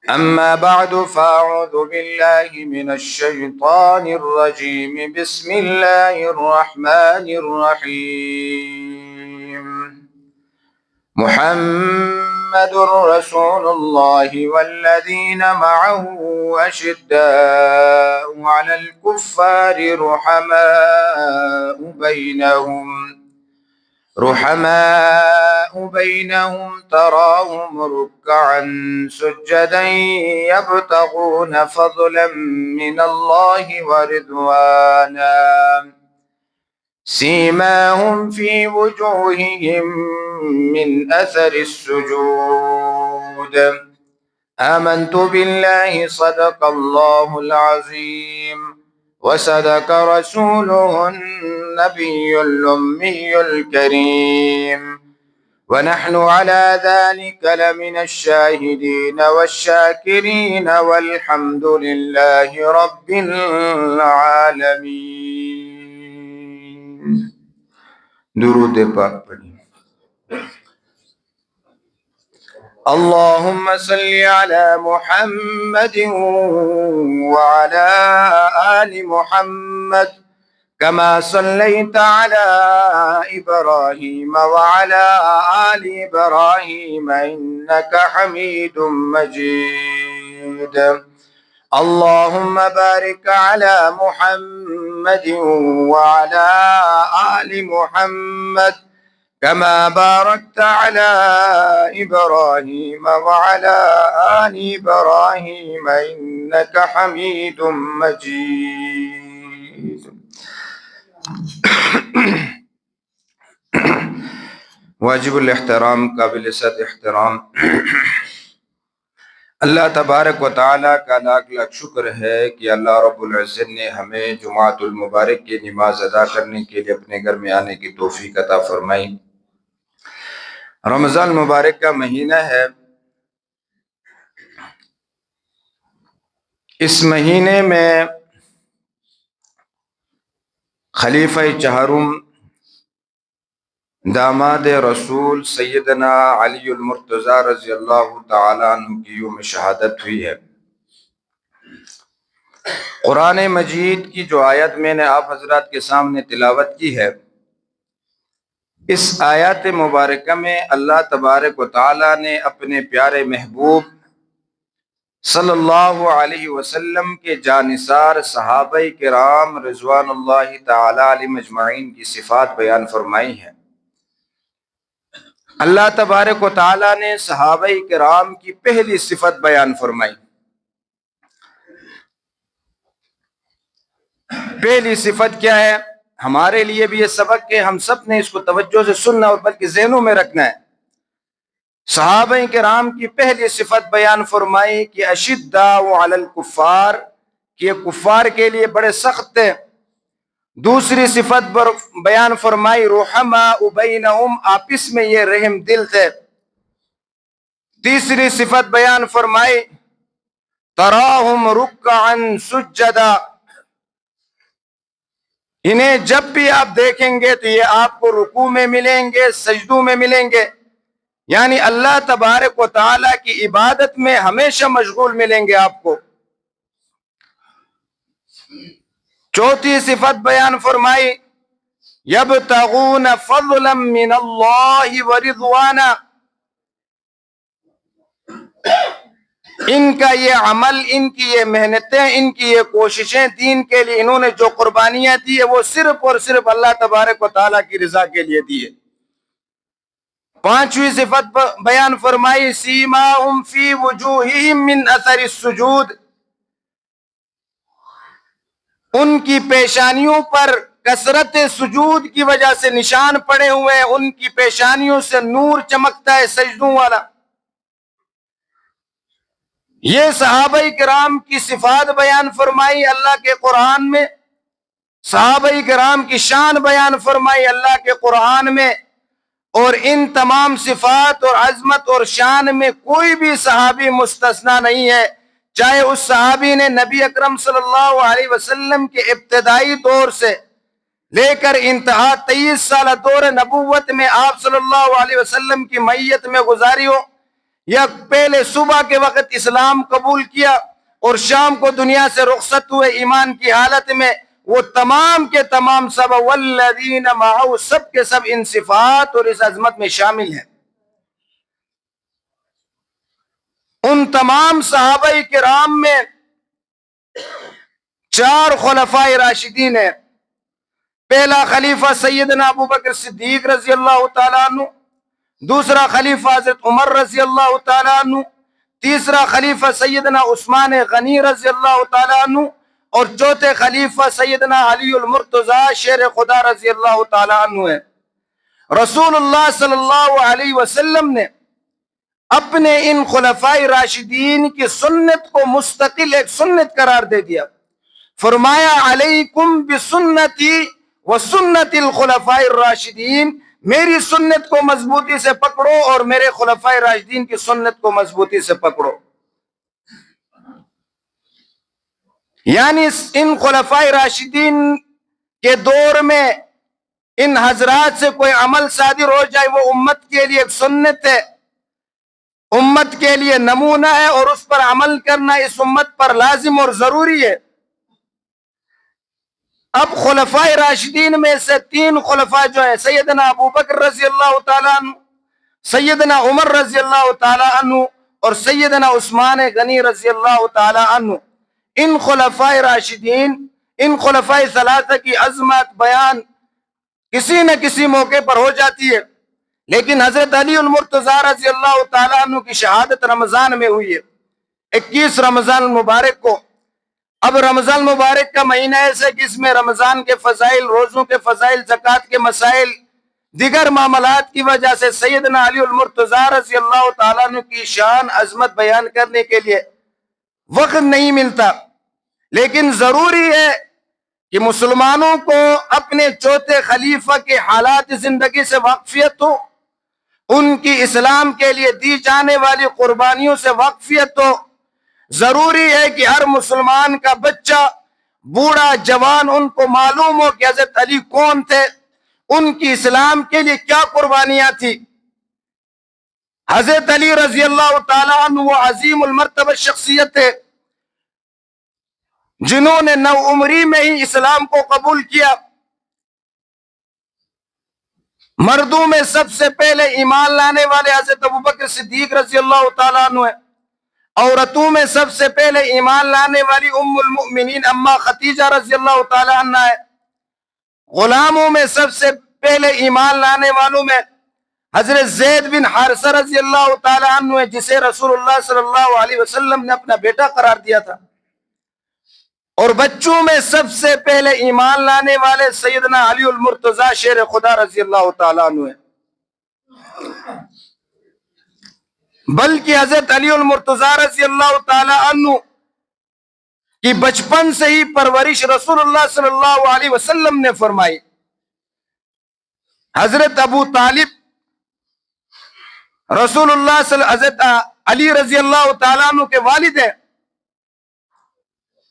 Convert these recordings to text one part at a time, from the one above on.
أما بعد فأعوذ بالله من الشيطان الرجيم بسم الله الرحمن الرحيم محمد رسول الله والذين معه أشداء على الكفار رحماء بينهم تراهم ركعا سجدا يبتغون فضلا من الله ورضوانا سيماهم في وجوههم من أثر السجود آمنت بالله صدق الله العظيم وصدق رسوله النبي الأمي الكريم ونحن على ذلك لمن الشاهدين والشاكرين والحمد لله رب العالمين. درود پاک پڑھیں. اللهم صل على محمد وعلى آل محمد كما صليت على إبراهيم وعلى آل إبراهيم إنك حميد مجيد. اللهم بارك على محمد وعلى آل محمد كما باركت على إبراهيم وعلى آل إبراهيم إنك حميد مجيد. واجب الاحترام، قابل صد احترام اللہ تبارک و تعالیٰ کا لاکھ لاکھ شکر ہے کہ اللہ رب العزت نے ہمیں جمعۃ المبارک کی نماز ادا کرنے کے لیے اپنے گھر میں آنے کی توفیق عطا فرمائی. رمضان مبارک کا مہینہ ہے. اس مہینے میں خلیفہ چہارم داماد رسول سیدنا علی المرتضیٰ رضی اللہ تعالیٰ عنہ کی یوم شہادت ہوئی ہے. قرآن مجید کی جو آیت میں نے آپ حضرات کے سامنے تلاوت کی ہے، اس آیات مبارکہ میں اللہ تبارک و تعالیٰ نے اپنے پیارے محبوب صلی اللہ علیہ وسلم کے جانثار صحابہ کرام رضوان اللہ تعالیٰ علیہم اجمعین کی صفات بیان فرمائی ہیں. اللہ تبارک و تعالیٰ نے صحابہ کرام کی پہلی صفت بیان فرمائی. پہلی صفت کیا ہے؟ ہمارے لیے بھی یہ سبق ہے، ہم سب نے اس کو توجہ سے سننا اور بلکہ ذہنوں میں رکھنا ہے. صحابہ کرام کی پہلی صفت بیان فرمائی کہ اشداء علی الکفار، کہ یہ کفار کے لیے بڑے سخت ہیں. دوسری صفت بیان فرمائی رحماء بینہم، آپس میں یہ رحم دل تھے. تیسری صفت بیان فرمائی تراہم رکعا سجدا، انہیں جب بھی آپ دیکھیں گے تو یہ آپ کو رکوع میں ملیں گے، سجدوں میں ملیں گے، یعنی اللہ تبارک و تعالیٰ کی عبادت میں ہمیشہ مشغول ملیں گے آپ کو. چوتھی صفت بیان فرمائی یبتغون فضلا من اللہ ورضوانا، ان کا یہ عمل، ان کی یہ محنتیں، ان کی یہ کوششیں دین کے لیے انہوں نے جو قربانیاں دی ہے وہ صرف اور صرف اللہ تبارک و تعالیٰ کی رضا کے لیے دی ہے. پانچویں صفت بیان فرمائی سیماہم فی وجوہہم من اثر السجود، ان کی پیشانیوں پر کثرت سجود کی وجہ سے نشان پڑے ہوئے ہیں، ان کی پیشانیوں سے نور چمکتا ہے سجدوں والا. یہ صحابہ کرام کی صفات بیان فرمائی اللہ کے قرآن میں، صحابہ کرام کی شان بیان فرمائی اللہ کے قرآن میں، اور ان تمام صفات اور عظمت اور شان میں کوئی بھی صحابی مستثنا نہیں ہے، چاہے اس صحابی نے نبی اکرم صلی اللہ علیہ وسلم کے ابتدائی دور سے لے کر انتہا 23 سالہ دور نبوت میں آپ صلی اللہ علیہ وسلم کی میت میں گزاری ہو، یا پہلے صبح کے وقت اسلام قبول کیا اور شام کو دنیا سے رخصت ہوئے ایمان کی حالت میں، وہ تمام کے تمام سب والذین معہ سب کے سب ان صفات اور اس عظمت میں شامل ہیں۔ ان تمام صحابہ کرام میں 4 خلفائے راشدین ہیں۔ پہلا خلیفہ سیدنا ابو بکر صدیق رضی اللہ تعالیٰ عنہ، دوسرا خلیفہ حضرت عمر رضی اللہ تعالیٰ عنہ، تیسرا خلیفہ سیدنا عثمان غنی رضی اللہ تعالیٰ عنہ، اور چوتھے خلیفہ سیدنا علی المرتضیٰ شیر خدا رضی اللہ تعالیٰ عنہ ہے۔ رسول اللہ صلی اللہ علیہ وسلم نے اپنے ان خلفائے راشدین کی سنت کو مستقل ایک سنت قرار دے دیا، فرمایا علیکم بسنتی وسنت الخلفاء الراشدین، میری سنت کو مضبوطی سے پکڑو اور میرے خلفائے راشدین کی سنت کو مضبوطی سے پکڑو۔ یعنی ان خلفائے راشدین کے دور میں ان حضرات سے کوئی عمل صادر ہو جائے، وہ امت کے لیے ایک سنت ہے، امت کے لیے نمونہ ہے، اور اس پر عمل کرنا اس امت پر لازم اور ضروری ہے۔ اب خلفائے راشدین میں سے 3 خلفاء جو ہیں، سیدنا ابو بکر رضی اللہ تعالیٰ عنہ، سیدنا عمر رضی اللہ تعالیٰ عنہ، اور سیدنا عثمان غنی رضی اللہ تعالیٰ عنہ، ان خلفائے راشدین، ان خلفائے ثلاثہ کی عظمت بیان کسی نہ کسی موقع پر ہو جاتی ہے، لیکن حضرت علی المرتضیٰ رضی اللہ تعالیٰ عنہ کی شہادت رمضان میں ہوئی ہے، 21 رمضان المبارک کو۔ اب رمضان مبارک کا مہینہ ایسا کہ اس میں رمضان کے فضائل، روزوں کے فضائل، زکوٰۃ کے مسائل، دیگر معاملات کی وجہ سے سیدنا علی المرتضیٰ رضی اللہ تعالیٰ عنہ کی شان عظمت بیان کرنے کے لیے وقت نہیں ملتا، لیکن ضروری ہے کہ مسلمانوں کو اپنے چوتھے خلیفہ کے حالات زندگی سے واقفیت ہو، ان کی اسلام کے لیے دی جانے والی قربانیوں سے واقفیت ہو۔ ضروری ہے کہ ہر مسلمان کا بچہ، بوڑھا، جوان، ان کو معلوم ہو کہ حضرت علی کون تھے، ان کی اسلام کے لیے کیا قربانیاں تھی۔ حضرت علی رضی اللہ تعالیٰ عنہ وہ عظیم المرتبہ شخصیت ہے جنہوں نے نو عمری میں ہی اسلام کو قبول کیا۔ مردوں میں سب سے پہلے ایمان لانے والے حضرت ابو بکر صدیق رضی اللہ تعالیٰ عنہ ہے، عورتوں میں سب سے پہلے ایمان لانے والی ام المؤمنین اما خدیجہ رضی اللہ تعالیٰ عنہ ہے، غلاموں میں سب سے پہلے ایمان لانے والوں میں حضرت زید بن حارثہ رضی اللہ تعالیٰ عنہ ہے، جسے رسول اللہ صلی اللہ علیہ وسلم نے اپنا بیٹا قرار دیا تھا، اور بچوں میں سب سے پہلے ایمان لانے والے سیدنا علی المرتضیٰ شیر خدا رضی اللہ تعالیٰ عنہ ہے۔ بلکہ حضرت علی المرتضیٰ رضی اللہ تعالیٰ عنہ کی بچپن سے ہی پرورش رسول اللہ صلی اللہ علیہ وسلم نے فرمائی۔ حضرت ابو طالب رسول اللہ حضرت علی رضی اللہ تعالیٰ عنہ کے والد ہیں،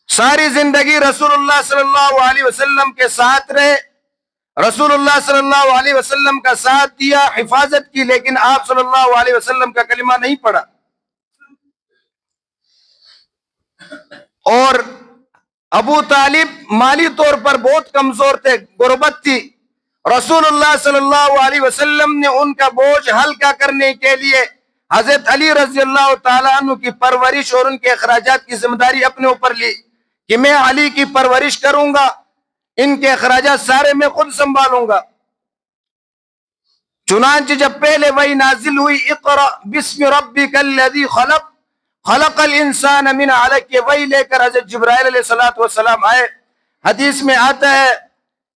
ساری زندگی رسول اللہ صلی اللہ علیہ وسلم کے ساتھ رہے، رسول اللہ صلی اللہ علیہ وسلم کا ساتھ دیا، حفاظت کی، لیکن آپ صلی اللہ علیہ وسلم کا کلمہ نہیں پڑھا۔ اور ابو طالب مالی طور پر بہت کمزور تھے، غربت تھی، رسول اللہ صلی اللہ علیہ وسلم نے ان کا بوجھ ہلکا کرنے کے لیے حضرت علی رضی اللہ تعالیٰ عنہ کی پرورش اور ان کے اخراجات کی ذمہ داری اپنے اوپر لی کہ میں علی کی پرورش کروں گا، ان کے اخراجات سارے میں خود سنبھالوں گا۔ چنانچہ جب پہلے وحی نازل ہوئی اقرأ بسم ربک الذی خلق خلق الانسان من علق، یہ وحی لے کر حضرت جبرائیل علیہ السلام آئے۔ حدیث میں آتا ہے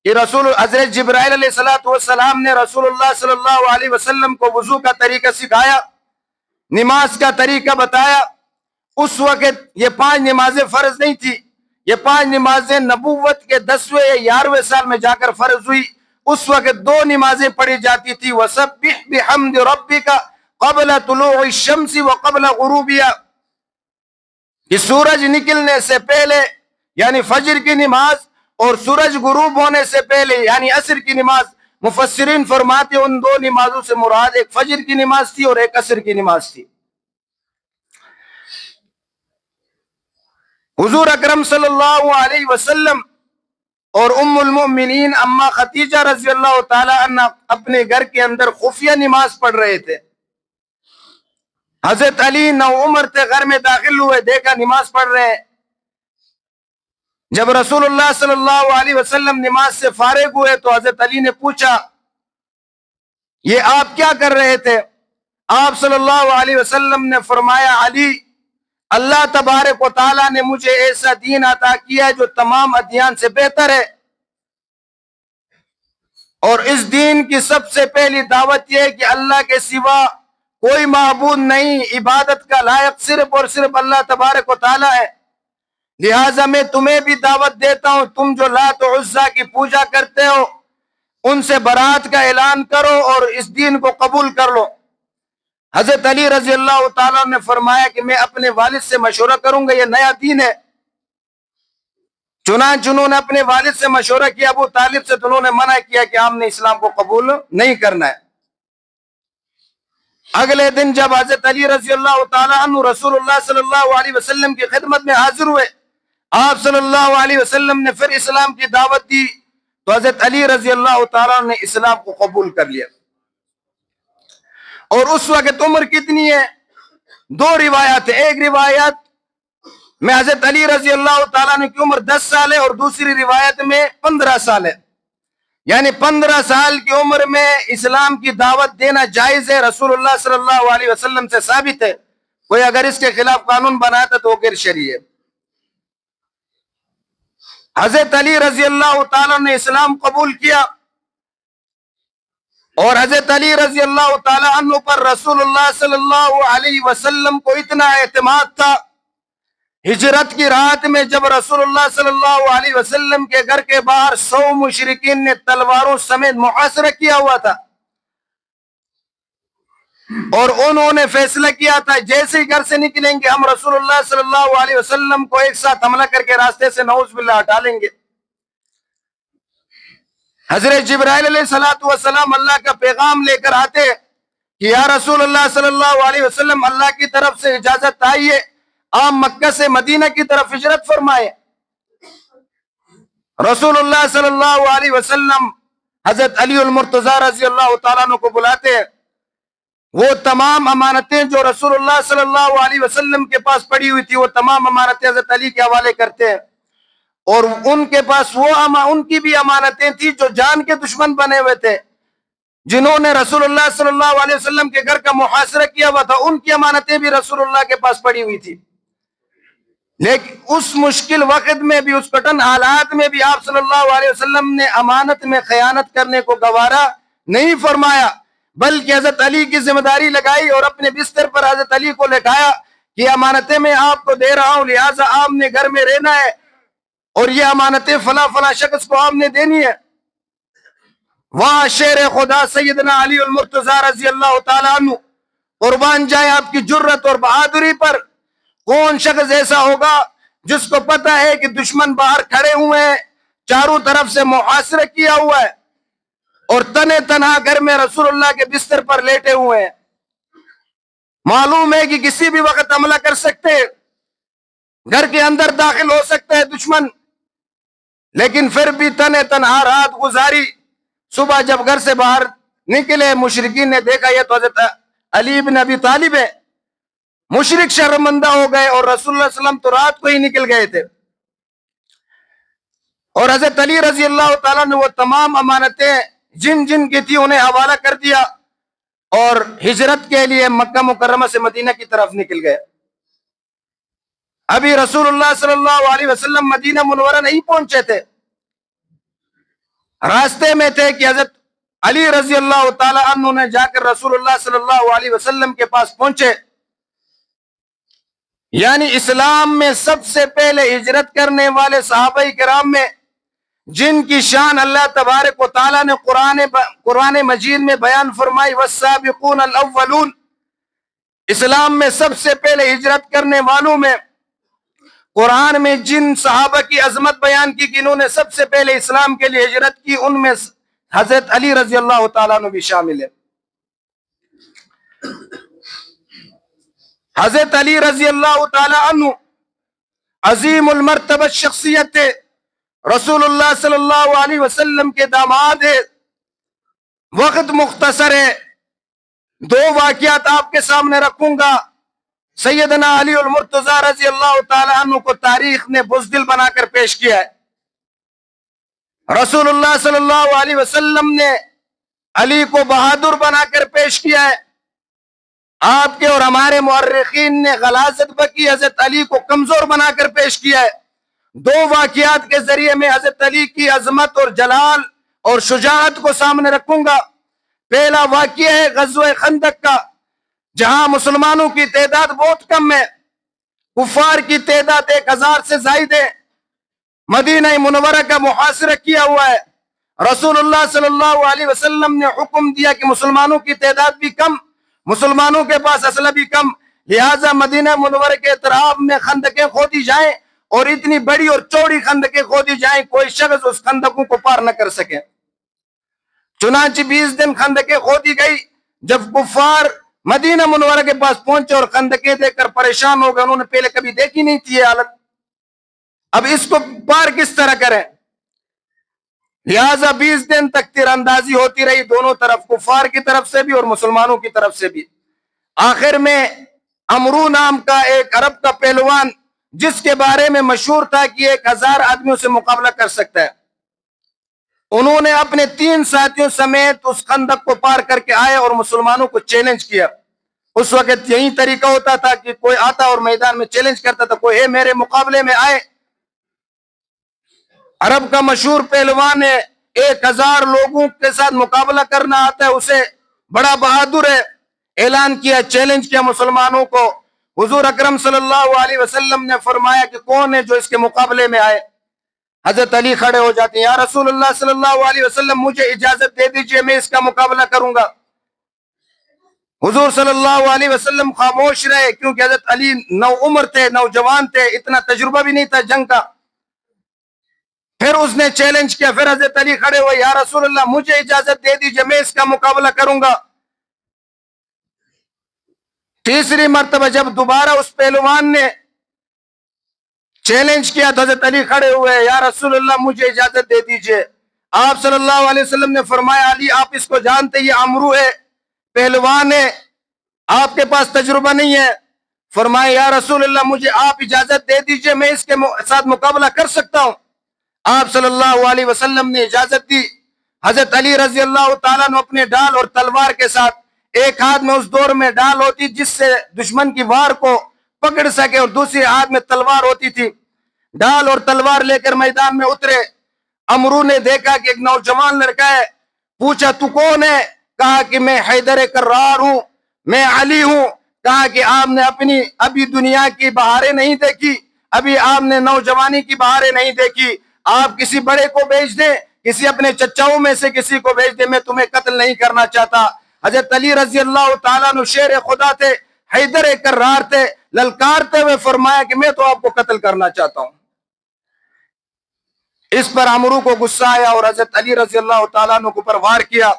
کہ حضرت جبرائیل علیہ السلام نے رسول اللہ صلی اللہ علیہ وسلم کو وضو کا طریقہ سکھایا، نماز کا طریقہ بتایا۔ اس وقت یہ 5 نمازیں فرض نہیں تھی، یہ 5 نمازیں نبوت کے 10ویں یا 11ویں سال میں جا کر فرض ہوئی۔ اس وقت 2 نمازیں پڑھی جاتی تھی، وَسَبِّحْ بِحَمْدِ رَبِّكَ قَبْلَ طُلُوعِ الشَّمْسِ وَقَبْلَ غُرُوبِهَا، کہ سورج نکلنے سے پہلے یعنی فجر کی نماز اور سورج غروب ہونے سے پہلے یعنی عصر کی نماز۔ مفسرین فرماتے ان 2 نمازوں سے مراد ایک فجر کی نماز تھی اور ایک عصر کی نماز تھی۔ حضور اکرم صلی اللہ علیہ وسلم اور ام المؤمنین اما خدیجہ رضی اللہ تعالی عنہ اپنے گھر کے اندر خفیہ نماز پڑھ رہے تھے۔ حضرت علی نو عمر تھے، گھر میں داخل ہوئے، دیکھا نماز پڑھ رہے ہیں۔ جب رسول اللہ صلی اللہ علیہ وسلم نماز سے فارغ ہوئے تو حضرت علی نے پوچھا یہ آپ کیا کر رہے تھے؟ آپ صلی اللہ علیہ وسلم نے فرمایا علی، اللہ تبارک و تعالیٰ نے مجھے ایسا دین عطا کیا ہے جو تمام ادیان سے بہتر ہے، اور اس دین کی سب سے پہلی دعوت یہ ہے کہ اللہ کے سوا کوئی معبود نہیں، عبادت کا لائق صرف اور صرف اللہ تبارک و تعالیٰ ہے، لہٰذا میں تمہیں بھی دعوت دیتا ہوں، تم جو لات و عزا کی پوجا کرتے ہو ان سے برات کا اعلان کرو اور اس دین کو قبول کر لو۔ حضرت علی رضی اللہ تعالیٰ نے فرمایا کہ میں اپنے والد سے مشورہ کروں گا، یہ نیا دین ہے۔ چنانچہ انہوں نے اپنے والد سے مشورہ کیا، ابو طالب سے، تو انہوں نے منع کیا کہ ہم نے اسلام کو قبول نہیں کرنا ہے۔ اگلے دن جب حضرت علی رضی اللہ تعالیٰ عنہ رسول اللہ صلی اللہ علیہ وسلم کی خدمت میں حاضر ہوئے، آپ صلی اللہ علیہ وسلم نے پھر اسلام کی دعوت دی تو حضرت علی رضی اللہ تعالیٰ نے اسلام کو قبول کر لیا۔ اور اس وقت عمر کتنی ہے؟ دو روایات ہیں، ایک روایت میں حضرت علی رضی اللہ تعالیٰ نے کی عمر 10 سال ہے اور دوسری روایت میں 15 سال ہے، یعنی 15 سال کی عمر میں اسلام کی دعوت دینا جائز ہے، رسول اللہ صلی اللہ علیہ وسلم سے ثابت ہے، کوئی اگر اس کے خلاف قانون بناتا تو وہ غیر شرعی ہے۔ حضرت علی رضی اللہ تعالیٰ نے اسلام قبول کیا اور حضرت علی رضی اللہ تعالیٰ عنہ پر رسول اللہ صلی اللہ علیہ وسلم کو اتنا اعتماد تھا، ہجرت کی رات میں جب رسول اللہ صلی اللہ علیہ وسلم کے گھر کے باہر 100 مشرکین نے تلواروں سمیت محاصرہ کیا ہوا تھا، اور انہوں نے فیصلہ کیا تھا جیسے ہی گھر سے نکلیں گے ہم رسول اللہ صلی اللہ علیہ وسلم کو ایک ساتھ حملہ کر کے راستے سے نعوذ باللہ ہٹا لیں گے۔ حضرت جبرائیل علیہ السلام اللہ کا پیغام لے کر آتے کہ یا رسول اللہ صلی اللہ علیہ وسلم، اللہ کی طرف سے اجازت آئی ہے، آپ مکہ سے مدینہ کی طرف ہجرت فرمائے۔ رسول اللہ صلی اللہ علیہ وسلم حضرت علی المرتضیٰ رضی اللہ تعالیٰ عنہ کو بلاتے ہیں، وہ تمام امانتیں جو رسول اللہ صلی اللہ علیہ وسلم کے پاس پڑی ہوئی تھی وہ تمام امانتیں حضرت علی کے حوالے کرتے ہیں، اور ان کے پاس ان کی بھی امانتیں تھی جو جان کے دشمن بنے ہوئے تھے، جنہوں نے رسول اللہ صلی اللہ علیہ وسلم کے گھر کا محاصرہ کیا ہوا تھا، ان کی امانتیں بھی رسول اللہ کے پاس پڑی ہوئی تھی۔ لیکن اس مشکل وقت میں بھی، اس کٹن حالات میں بھی آپ صلی اللہ علیہ وسلم نے امانت میں خیانت کرنے کو گوارا نہیں فرمایا، بلکہ حضرت علی کی ذمہ داری لگائی اور اپنے بستر پر حضرت علی کو لٹایا کہ امانتیں میں آپ کو دے رہا ہوں، لہٰذا آپ نے گھر میں رہنا ہے اور یہ امانتیں فلاں فلاں شخص کو آپ نے دینی ہے۔ وہاں شیر خدا سیدنا علی المرتضیٰ رضی اللہ تعالیٰ عنہ قربان جائے آپ کی جرت اور بہادری پر، کون شخص ایسا ہوگا جس کو پتہ ہے کہ دشمن باہر کھڑے ہوئے ہیں، چاروں طرف سے محاصرہ کیا ہوا ہے، اور تنے تنہا گھر میں رسول اللہ کے بستر پر لیٹے ہوئے ہیں، معلوم ہے کہ کسی بھی وقت حملہ کر سکتے، گھر کے اندر داخل ہو سکتا ہے دشمن، لیکن پھر بھی تنے تنہا رات گزاری۔ صبح جب گھر سے باہر نکلے، مشرکین نے دیکھا یہ تو حضرت علی بن ابی طالب ہے، مشرک شرمندہ ہو گئے، اور رسول اللہ صلی اللہ علیہ وسلم تو رات کو ہی نکل گئے تھے، اور حضرت علی رضی اللہ تعالیٰ نے وہ تمام امانتیں جن جن کی تھی انہیں حوالہ کر دیا اور ہجرت کے لیے مکہ مکرمہ سے مدینہ کی طرف نکل گئے۔ ابھی رسول اللہ صلی اللہ علیہ وسلم مدینہ منورہ نہیں پہنچے تھے، راستے میں تھے کہ حضرت علی رضی اللہ تعالیٰ عنہ نے جا کر رسول اللہ صلی اللہ علیہ وسلم کے پاس پہنچے، یعنی اسلام میں سب سے پہلے ہجرت کرنے والے صحابہ کرام میں جن کی شان اللہ تبارک و تعالیٰ نے قرآن مجید میں بیان فرمائی، والسابقون الاولون، اسلام میں سب سے پہلے ہجرت کرنے والوں میں قرآن میں جن صحابہ کی عظمت بیان کی کہ انہوں نے سب سے پہلے اسلام کے لیے ہجرت کی، ان میں حضرت علی رضی اللہ تعالیٰ عنہ بھی شامل ہے۔ حضرت علی رضی اللہ تعالیٰ عنہ عظیم المرتبہ شخصیت ہے، رسول اللہ صلی اللہ علیہ وسلم کے داماد ہے۔ وقت مختصر ہے، دو واقعات آپ کے سامنے رکھوں گا۔ سیدنا علی المرتضی رضی اللہ تعالیٰ عنہ کو تاریخ نے بزدل بنا کر پیش کیا ہے۔ رسول اللہ صلی اللہ علیہ وسلم نے علی کو بہادر بنا کر پیش کیا ہے۔ آپ کے اور ہمارے مورخین نے غلاظت بکی، حضرت علی کو کمزور بنا کر پیش کیا ہے۔ دو واقعات کے ذریعے میں حضرت علی کی عظمت اور جلال اور شجاعت کو سامنے رکھوں گا۔ پہلا واقعہ ہے غزوہ خندق کا، جہاں مسلمانوں کی تعداد بہت کم ہے، کفار کی تعداد 1000 سے زائد ہے، مدینہ منورہ کا محاصرہ کیا ہوا ہے۔ رسول اللہ صلی اللہ علیہ وسلم نے حکم دیا کہ مسلمانوں کی تعداد بھی کم، مسلمانوں کے پاس اسلحہ بھی کم، لہٰذا مدینہ منورہ کے اطراف میں خندقیں کھودی جائیں، اور اتنی بڑی اور چوڑی خندقیں کھودی جائیں کوئی شخص اس خندقوں کو پار نہ کر سکے۔ چنانچہ 20 دن خندقیں کھودی گئی۔ جب کفار مدینہ منورہ کے پاس پہنچے اور خندقیں دیکھ کر پریشان ہو گئے، انہوں نے پہلے کبھی دیکھی نہیں تھی یہ حالت، اب اس کو پار کس طرح کریں؟ لہٰذا 20 دن تک تیر اندازی ہوتی رہی، دونوں طرف، کفار کی طرف سے بھی اور مسلمانوں کی طرف سے بھی۔ آخر میں امرو نام کا ایک عرب کا پہلوان، جس کے بارے میں مشہور تھا کہ 1000 آدمیوں سے مقابلہ کر سکتا ہے، انہوں نے اپنے 3 ساتھیوں سمیت اس خندق کو پار کر کے آئے اور مسلمانوں کو چیلنج کیا۔ اس وقت یہی طریقہ ہوتا تھا کہ کوئی آتا اور میدان میں چیلنج کرتا تھا، کوئی میرے مقابلے میں آئے۔ عرب کا مشہور پہلوان ہے، 1000 لوگوں کے ساتھ مقابلہ کرنا آتا ہے اسے، بڑا بہادر ہے۔ اعلان کیا، چیلنج کیا مسلمانوں کو۔ حضور اکرم صلی اللہ علیہ وسلم نے فرمایا کہ کون ہے جو اس کے مقابلے میں آئے؟ حضرت علی کھڑے ہو جاتے ہیں، یا رسول اللہ صلی اللہ علیہ وسلم مجھے اجازت دے دیجئے، میں اس کا مقابلہ کروں گا۔ حضور صلی اللہ علیہ وسلم خاموش رہے، کیونکہ حضرت علی نو عمر تھے، نوجوان تھے، اتنا تجربہ بھی نہیں تھا جنگ کا۔ پھر اس نے چیلنج کیا، پھر حضرت علی کھڑے ہوئے، یا رسول اللہ مجھے اجازت دے دیجئے، میں اس کا مقابلہ کروں گا۔ تیسری مرتبہ جب دوبارہ اس پہلوان نے چیلنج کیا تو حضرت علی کھڑے ہوئے، یا رسول اللہ مجھے اجازت دے دیجئے۔ آپ صلی اللہ علیہ وسلم نے فرمایا، علی آپ اس کو جانتے، یہ عمرو ہے، پہلوان ہے، آپ کے پاس تجربہ نہیں ہے۔ فرمایا، یا رسول اللہ مجھے آپ اجازت دے دیجئے، میں اس کے ساتھ مقابلہ کر سکتا ہوں۔ آپ صلی اللہ علیہ وسلم نے اجازت دی۔ حضرت علی رضی اللہ تعالیٰ نے اپنے ڈال اور تلوار کے ساتھ، ایک ہاتھ میں اس دور میں ڈال ہوتی جس سے دشمن کی وار کو پکڑ سکے، اور دوسری ہاتھ میں تلوار ہوتی تھی، ڈال اور تلوار لے کر میدان میں اترے۔ امرو نے دیکھا کہ ایک نوجوان لڑکا ہے، پوچھا تو کون ہے؟ کہا کہ میں حیدر کرار ہوں، میں علی ہوں۔ کہا کہ آپ نے اپنی ابھی دنیا کی بہاریں نہیں دیکھی، ابھی آپ نے نوجوانی کی بہاریں نہیں دیکھی، آپ کسی بڑے کو بھیج دیں، کسی اپنے چچاؤں میں سے کسی کو بھیج دیں، میں تمہیں قتل نہیں کرنا چاہتا۔ حضرت علی رضی اللہ تعالیٰ عنہ شیر خدا تھے، حیدر کرار تھے، للکارتے ہوئے فرمایا کہ میں تو آپ کو قتل کرنا چاہتا ہوں۔ اس پر عمرو کو غصہ آیا اور حضرت علی رضی اللہ تعالیٰ عنہ کو پر وار کیا۔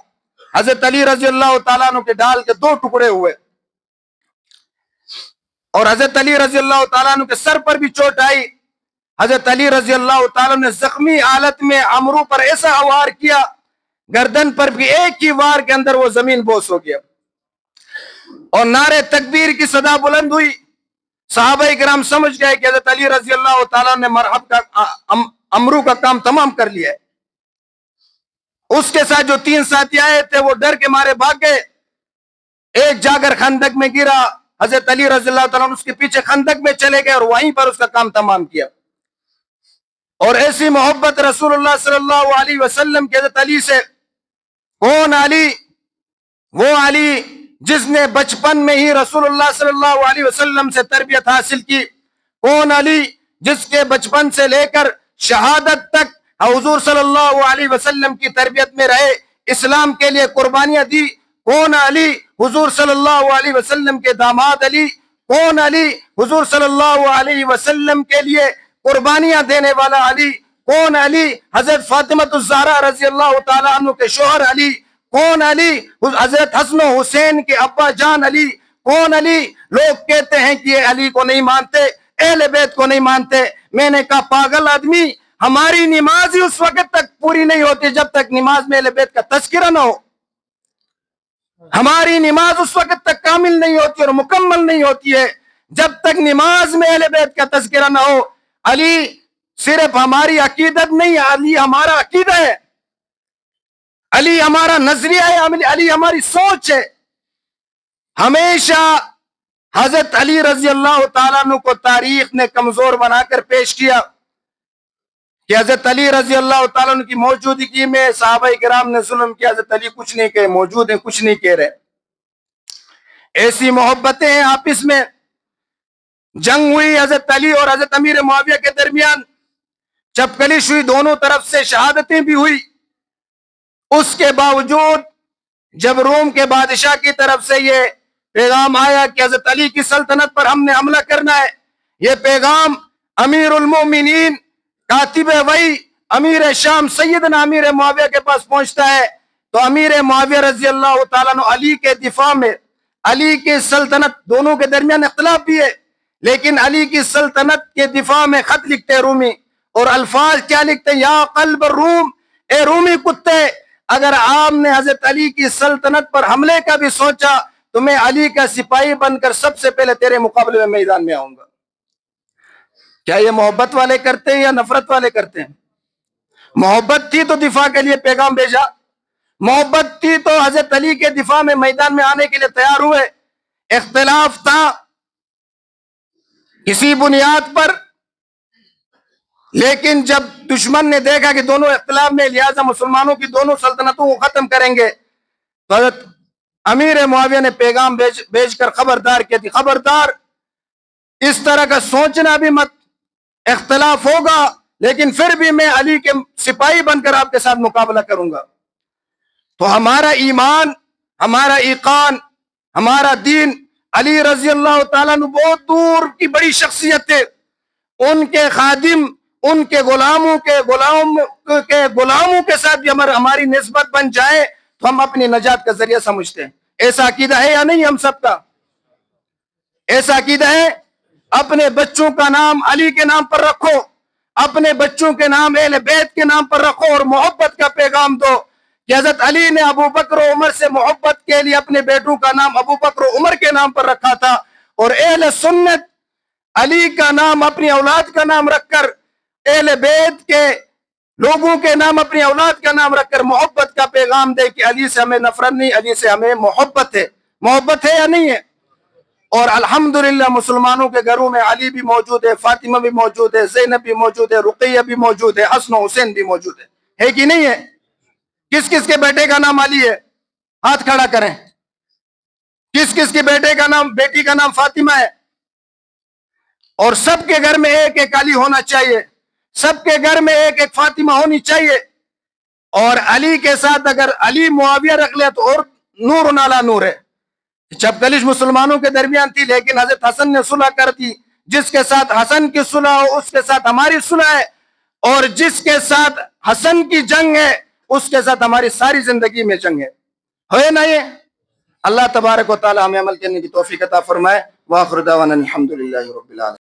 حضرت علی رضی اللہ تعالیٰ عنہ کے ڈال کے 2 ٹکڑے ہوئے، اور حضرت علی رضی اللہ تعالیٰ عنہ کے سر پر بھی چوٹ آئی۔ حضرت علی رضی اللہ تعالیٰ نے زخمی حالت میں عمرو پر ایسا وار کیا، گردن پر بھی ایک ہی وار کے اندر وہ زمین بوس ہو گیا، اور نعرے تکبیر کی صدا بلند ہوئی۔ صحابہ کرام سمجھ گئے کہ حضرت علی رضی اللہ تعالیٰ نے مرحب کا عمرو کا کام تمام کر لیا ہے۔ اس کے ساتھ جو 3 ساتھی آئے تھے وہ ڈر کے مارے بھاگ گئے۔ ایک جا کر خندق میں گرا، حضرت علی رضی اللہ تعالیٰ اس کے پیچھے خندق میں چلے گئے اور وہیں پر اس کا کام تمام کیا۔ اور ایسی محبت رسول اللہ صلی اللہ علیہ وسلم کے حضرت علی سے۔ کون علی؟ وہ علی جس نے بچپن میں ہی رسول اللہ صلی اللہ علیہ وسلم سے تربیت حاصل کی۔ کون علی جس کے بچپن سے لے کر شہادت تک حضور صلی اللہ علیہ وسلم کی تربیت میں رہے، اسلام کے لیے قربانیاں دی۔ کون علی؟ حضور صلی اللہ علیہ وسلم کے داماد علی۔ کون علی؟ حضور صلی اللہ علیہ وسلم کے لیے قربانیاں دینے والا علی۔ کون علی؟ حضرت فاطمہ الزہرا رضی اللہ تعالیٰ عنہ کے شوہر علی۔ کون علی؟ حضرت حسن و حسین کے ابا جان علی۔ کون علی؟ لوگ کہتے ہیں کہ یہ علی کو نہیں مانتے، اہل بیت کو نہیں مانتے. میں نے کہا پاگل آدمی, ہماری نماز ہی اس وقت تک پوری نہیں ہوتی جب تک نماز میں اہل بیت کا تذکرہ نہ ہو. ہماری نماز اس وقت تک کامل نہیں ہوتی اور مکمل نہیں ہوتی ہے جب تک نماز میں اہل بیت کا تذکرہ نہ ہو. علی صرف ہماری عقیدت نہیں, علی ہمارا عقیدہ ہے, علی ہمارا نظریہ ہے, علی ہماری سوچ ہے. ہمیشہ حضرت علی رضی اللہ تعالیٰ عنہ کو تاریخ نے کمزور بنا کر پیش کیا کہ حضرت علی رضی اللہ تعالیٰ عنہ کی موجودگی میں صحابہ کرام نے ظلم کیا, حضرت علی کچھ نہیں کہے, موجود ہیں کچھ نہیں کہہ رہے. ایسی محبتیں ہیں آپس میں. جنگ ہوئی حضرت علی اور حضرت امیر معاویہ کے درمیان, چپکلش ہوئی, دونوں طرف سے شہادتیں بھی ہوئی. اس کے باوجود جب روم کے بادشاہ کی طرف سے یہ پیغام آیا کہ حضرت علی کی سلطنت پر ہم نے حملہ کرنا ہے, یہ پیغام امیر المومنین کاتب وحی امیر شام سیدنا امیر معاویہ کے پاس پہنچتا ہے, تو امیر معاویہ رضی اللہ تعالیٰ عنہ علی کے دفاع میں, علی کی سلطنت, دونوں کے درمیان اختلاف بھی ہے, لیکن علی کی سلطنت کے دفاع میں خط لکھتے رومی, اور الفاظ کیا لکھتے, یا قلب الروم, اے رومی کتے, اگر آپ نے حضرت علی کی سلطنت پر حملے کا بھی سوچا تو میں علی کا سپاہی بن کر سب سے پہلے تیرے مقابلے میں میدان میں آؤں گا. کیا یہ محبت والے کرتے ہیں یا نفرت والے کرتے ہیں؟ محبت تھی تو دفاع کے لیے پیغام بھیجا, محبت تھی تو حضرت علی کے دفاع میں میدان میں آنے کے لیے تیار ہوئے. اختلاف تھا کسی بنیاد پر, لیکن جب دشمن نے دیکھا کہ دونوں اختلاف میں, لہذا مسلمانوں کی دونوں سلطنتوں کو ختم کریں گے, تو حضرت امیر معاویہ نے پیغام بھیج کر خبردار کیا تھی, خبردار اس طرح کا سوچنا بھی مت, اختلاف ہوگا لیکن پھر بھی میں علی کے سپاہی بن کر آپ کے ساتھ مقابلہ کروں گا. تو ہمارا ایمان, ہمارا ایقان, ہمارا دین, علی رضی اللہ تعالیٰ عنہ بہت دور کی بڑی شخصیت ہے. ان کے خادم, ان کے غلاموں کے ساتھ بھی ہماری نسبت بن جائے تو ہم اپنی نجات کا ذریعہ سمجھتے ہیں. ایسا عقیدہ ہے یا نہیں ہم سب کا؟ ایسا عقیدہ ہے. اپنے بچوں کا نام علی کے نام پر رکھو, اپنے بچوں کے نام اہل بیت کے نام پر رکھو, اور محبت کا پیغام دو کہ حضرت علی نے ابو بکر و عمر سے محبت کے لیے اپنے بیٹوں کا نام ابو بکر و عمر کے نام پر رکھا تھا, اور اہل سنت علی کا نام اپنی اولاد کا نام رکھ کر, اہل بیت کے لوگوں کے نام اپنی اولاد کا نام رکھ کر محبت کا پیغام دے کہ علی سے ہمیں نفرت نہیں, علی سے ہمیں محبت ہے. محبت ہے یا نہیں ہے؟ اور الحمدللہ مسلمانوں کے گھروں میں علی بھی موجود ہے, فاطمہ بھی موجود ہے, زینب بھی موجود ہے, رقیہ بھی موجود ہے, حسن و حسین بھی موجود ہے کہ نہیں ہے؟ کس کس کے بیٹے کا نام علی ہے؟ ہاتھ کھڑا کریں. کس کس کے بیٹی کا نام فاطمہ ہے؟ اور سب کے گھر میں ایک ایک علی ہونا چاہیے, سب کے گھر میں ایک ایک فاطمہ ہونی چاہیے. اور علی کے ساتھ اگر علی معاویہ رکھ لے تو اور نور نالا نور ہے. چپکلش مسلمانوں کے درمیان تھی, لیکن حضرت حسن نے صلح کر دی. جس کے ساتھ حسن کی صلح ہو اس کے ساتھ ہماری صلح ہے, اور جس کے ساتھ حسن کی جنگ ہے اس کے ساتھ ہماری ساری زندگی میں جنگ ہے. ہوئے نا یہ؟ اللہ تبارک و تعالی ہمیں عمل کرنے کی توفیق عطا فرمائے. وآخر دعوانا الحمدللہ رب العالمین.